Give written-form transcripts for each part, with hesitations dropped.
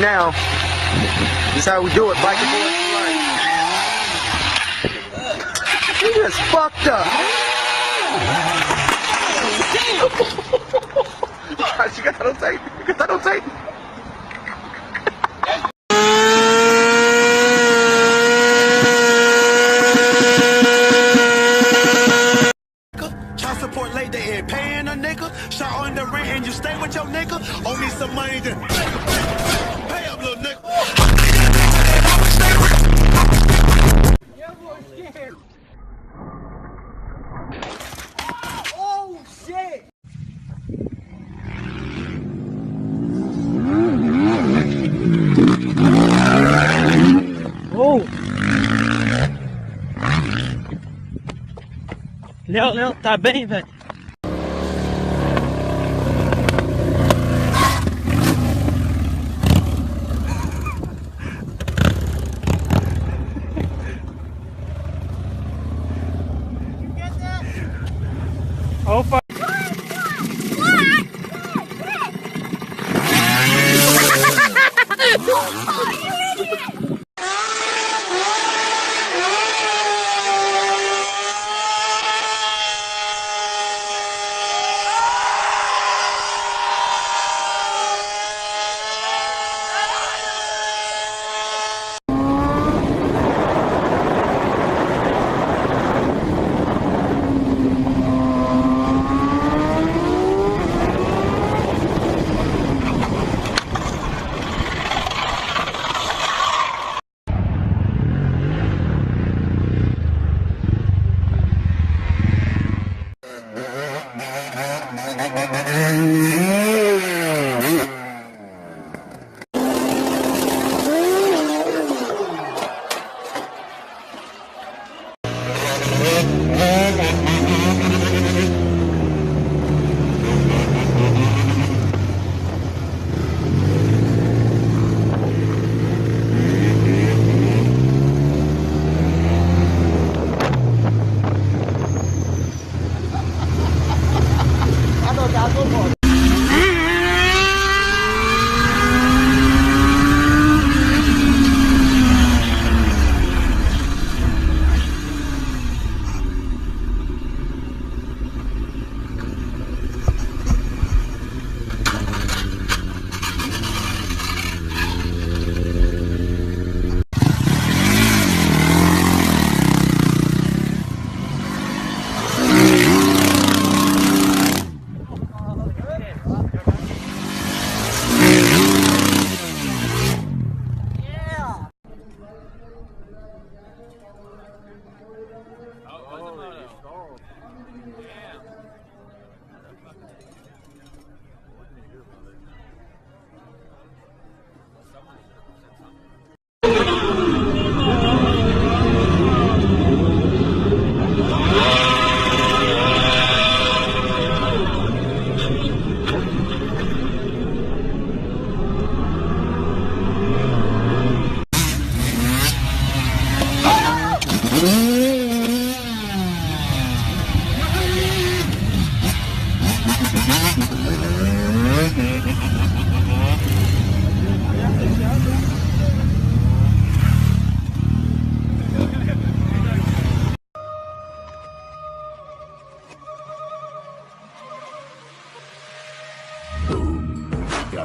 now. This is how we do it, biker boys for life. He just fucked up. You got that on tape? You got that on tape? Child support late, they ain't paying a nigga. Shot on the rent and you stay with your nigga. Owe me some money, then pay up, little nigga. Oh shit! Oh! Léo, tá bem, velho? Opa!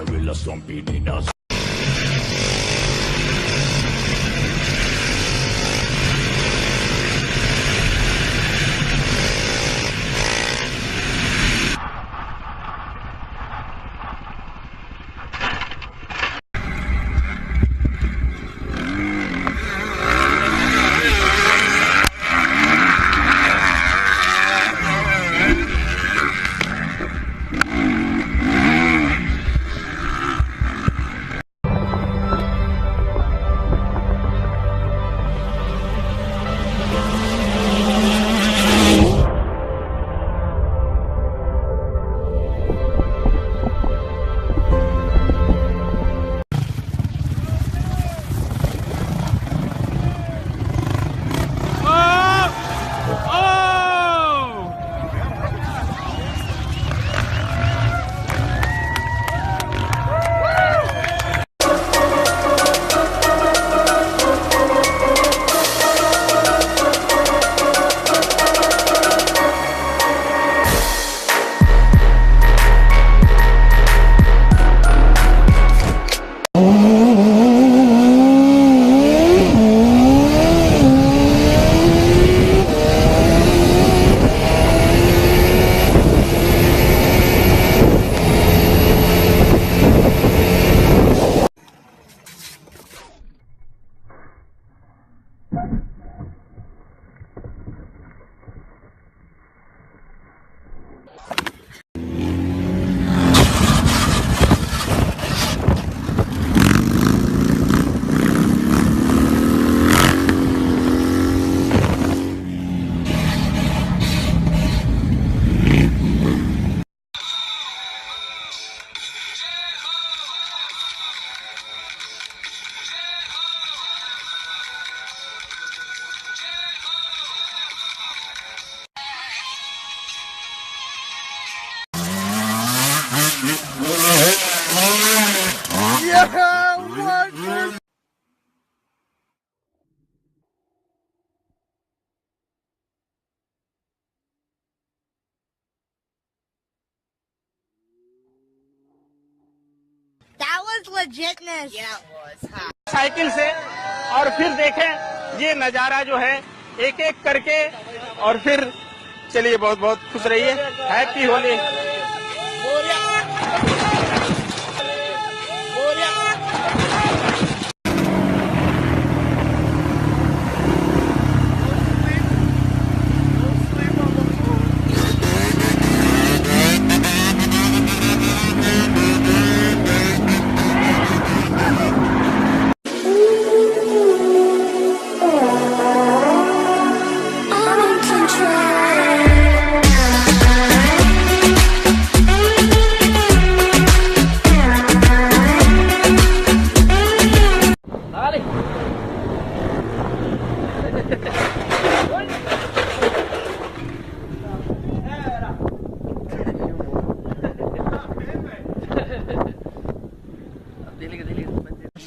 Gorilla stomping in us. was legitness. Yeah, it was. Huh? Cycle से और फिर देखें ये नजारा जो है एक एक करके और फिर चलिए बहुत बहुत खुश रहिए happy Holi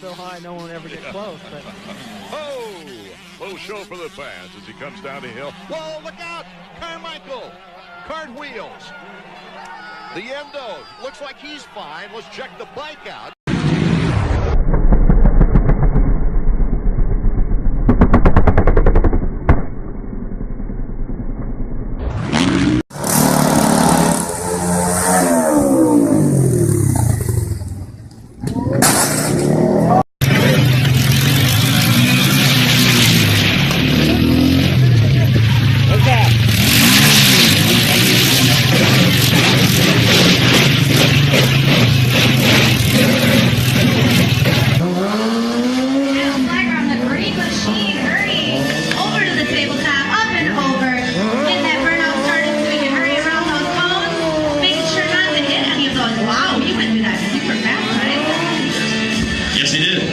so high no one ever get close but Oh, little show for the fans as he comes down the hill. Whoa, look out! Carmichael, cartwheels. The endo looks like he's fine. Let's check the bike out. Yes, he did.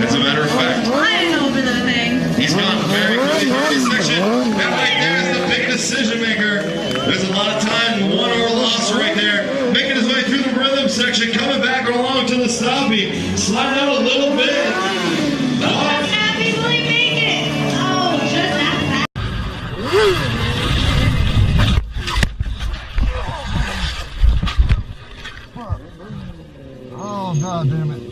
As a matter of fact. I didn't over the thing. He's gone very quickly through the section. That right there is the big decision maker. There's a lot of time, won or lost right there. Making his way through the rhythm section, coming back along to the stoppie. Sliding out a little bit. Happy Billy make it. Oh, just that fast. Oh, God damn it.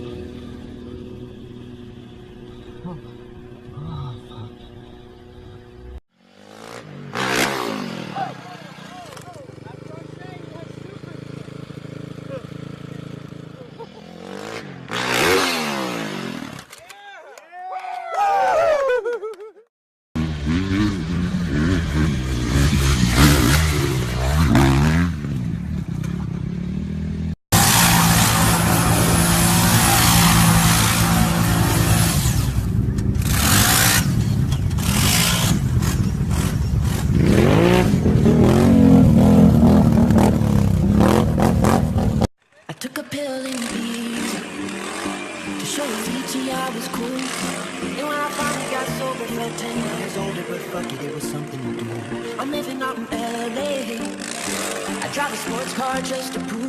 Took a pill in Ibiza to show Fiji I was cool. And when I finally got sober, felt 10 years older, but fuck it, it was something to do. I'm living out in LA. I drive a sports car just to prove